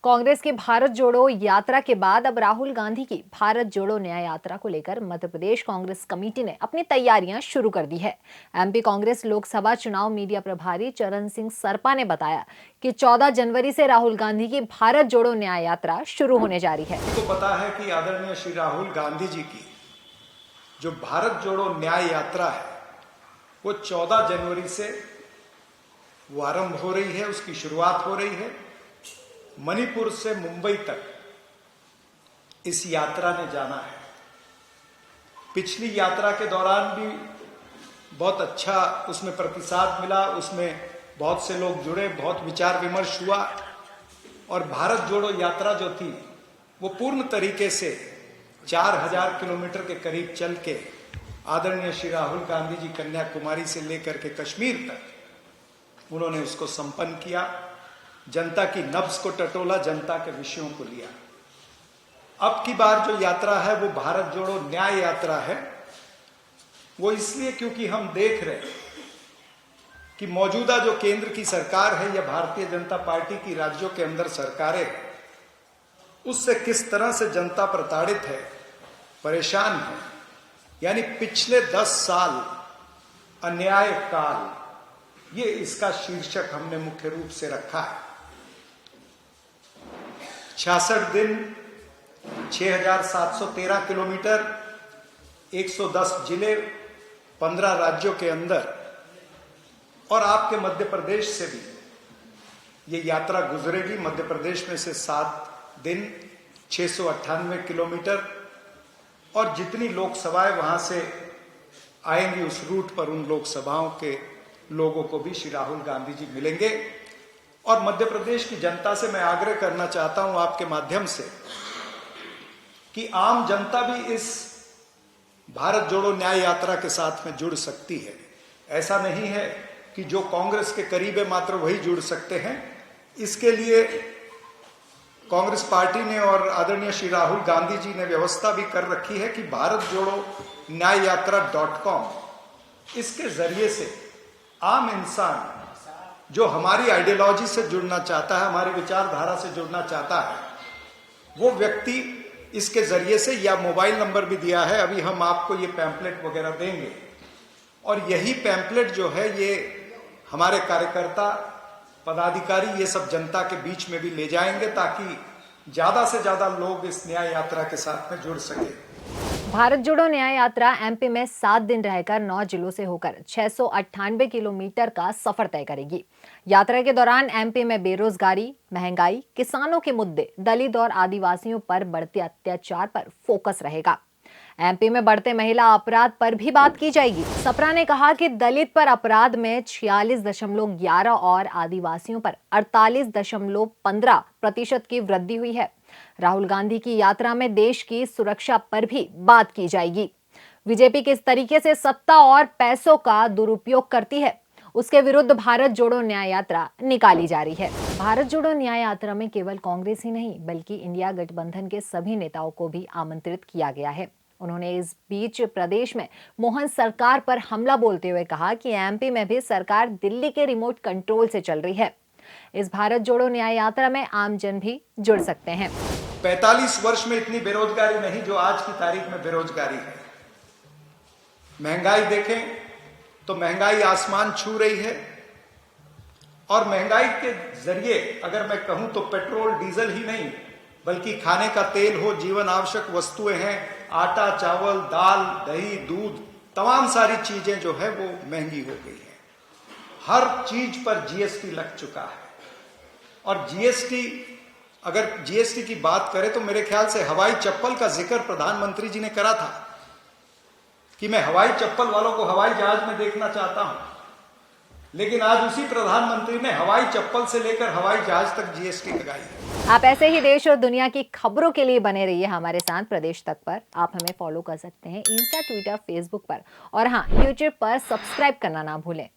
कांग्रेस की भारत जोड़ो यात्रा के बाद अब राहुल गांधी की भारत जोड़ो न्याय यात्रा को लेकर मध्य प्रदेश कांग्रेस कमेटी ने अपनी तैयारियां शुरू कर दी है। एमपी कांग्रेस लोकसभा चुनाव मीडिया प्रभारी चरण सिंह सरपा ने बताया कि 14 जनवरी से राहुल गांधी की भारत जोड़ो न्याय यात्रा शुरू होने जा रही है। आपको पता है कि आदरणीय श्री राहुल गांधी जी की जो भारत जोड़ो न्याय यात्रा है वो 14 जनवरी से वो आरंभ हो रही है, उसकी शुरुआत हो रही है। मणिपुर से मुंबई तक इस यात्रा ने जाना है। पिछली यात्रा के दौरान भी बहुत अच्छा उसमें प्रतिसाद मिला, उसमें बहुत से लोग जुड़े, बहुत विचार विमर्श हुआ और भारत जोड़ो यात्रा जो थी वो पूर्ण तरीके से 4000 किलोमीटर के करीब चल के आदरणीय श्री राहुल गांधी जी कन्याकुमारी से लेकर के कश्मीर तक उन्होंने उसको संपन्न किया। जनता की नब्ज को टटोला, जनता के विषयों को लिया। अब की बार जो यात्रा है वो भारत जोड़ो न्याय यात्रा है। वो इसलिए क्योंकि हम देख रहे हैं कि मौजूदा जो केंद्र की सरकार है या भारतीय जनता पार्टी की राज्यों के अंदर सरकारें, उससे किस तरह से जनता प्रताड़ित है, परेशान है। यानी पिछले 10 साल अन्याय काल, ये इसका शीर्षक हमने मुख्य रूप से रखा है। 66 दिन, 6713 किलोमीटर, 110 जिले, 15 राज्यों के अंदर और आपके मध्य प्रदेश से भी ये यात्रा गुजरेगी। मध्य प्रदेश में से 7 दिन, 698 किलोमीटर और जितनी लोकसभाएं वहां से आएंगी उस रूट पर उन लोकसभाओं के लोगों को भी श्री राहुल गांधी जी मिलेंगे। और मध्य प्रदेश की जनता से मैं आग्रह करना चाहता हूं आपके माध्यम से कि आम जनता भी इस भारत जोड़ो न्याय यात्रा के साथ में जुड़ सकती है। ऐसा नहीं है कि जो कांग्रेस के करीब है मात्र वही जुड़ सकते हैं। इसके लिए कांग्रेस पार्टी ने और आदरणीय श्री राहुल गांधी जी ने व्यवस्था भी कर रखी है कि भारत जोड़ो न्याय यात्रा .com, इसके जरिए से आम इंसान जो हमारी आइडियोलॉजी से जुड़ना चाहता है, हमारी विचारधारा से जुड़ना चाहता है, वो व्यक्ति इसके जरिए से, या मोबाइल नंबर भी दिया है, अभी हम आपको ये पैम्पलेट वगैरह देंगे और यही पैम्पलेट जो है ये हमारे कार्यकर्ता, पदाधिकारी, ये सब जनता के बीच में भी ले जाएंगे ताकि ज्यादा से ज्यादा लोग इस न्याय यात्रा के साथ में जुड़ सके। भारत जोड़ो न्याय यात्रा एमपी में 7 दिन रहकर 9 जिलों से होकर 698 किलोमीटर का सफर तय करेगी। यात्रा के दौरान एमपी में बेरोजगारी, महंगाई, किसानों के मुद्दे, दलित और आदिवासियों पर बढ़ते अत्याचार पर फोकस रहेगा। एमपी में बढ़ते महिला अपराध पर भी बात की जाएगी। सप्रा ने कहा कि दलित पर अपराध में 46.11 और आदिवासियों पर 48.15% की वृद्धि हुई है। राहुल गांधी की यात्रा में देश की सुरक्षा पर भी बात की जाएगी। बीजेपी किस तरीके से सत्ता और पैसों का दुरुपयोग करती है, उसके विरुद्ध भारत जोड़ो न्याय यात्रा निकाली जा रही है। भारत जोड़ो न्याय यात्रा में केवल कांग्रेस ही नहीं बल्कि इंडिया गठबंधन के सभी नेताओं को भी आमंत्रित किया गया है। उन्होंने इस बीच प्रदेश में मोहन सरकार पर हमला बोलते हुए कहा कि एमपी में भी सरकार दिल्ली के रिमोट कंट्रोल से चल रही है। इस भारत जोड़ो न्याय यात्रा में आम जन भी जुड़ सकते हैं। 45 वर्ष में इतनी बेरोजगारी नहीं जो आज की तारीख में बेरोजगारी है। महंगाई देखें तो महंगाई आसमान छू रही है और महंगाई के जरिए अगर मैं कहूं तो पेट्रोल डीजल ही नहीं बल्कि खाने का तेल हो, जीवन आवश्यक वस्तुएं हैं, आटा, चावल, दाल, दही, दूध, तमाम सारी चीजें जो है वो महंगी हो गई है। हर चीज पर जीएसटी लग चुका है और जीएसटी, अगर जीएसटी की बात करें तो मेरे ख्याल से हवाई चप्पल का जिक्र प्रधानमंत्री जी ने करा था कि मैं हवाई चप्पल वालों को हवाई जहाज में देखना चाहता हूं, लेकिन आज उसी प्रधानमंत्री ने हवाई चप्पल से लेकर हवाई जहाज तक जीएसटी लगाई है। आप ऐसे ही देश और दुनिया की खबरों के लिए बने रहिए हमारे साथ प्रदेश तक पर। आप हमें फॉलो कर सकते हैं इंस्टा, ट्विटर, फेसबुक पर और हाँ, यूट्यूब पर सब्सक्राइब करना ना भूलें।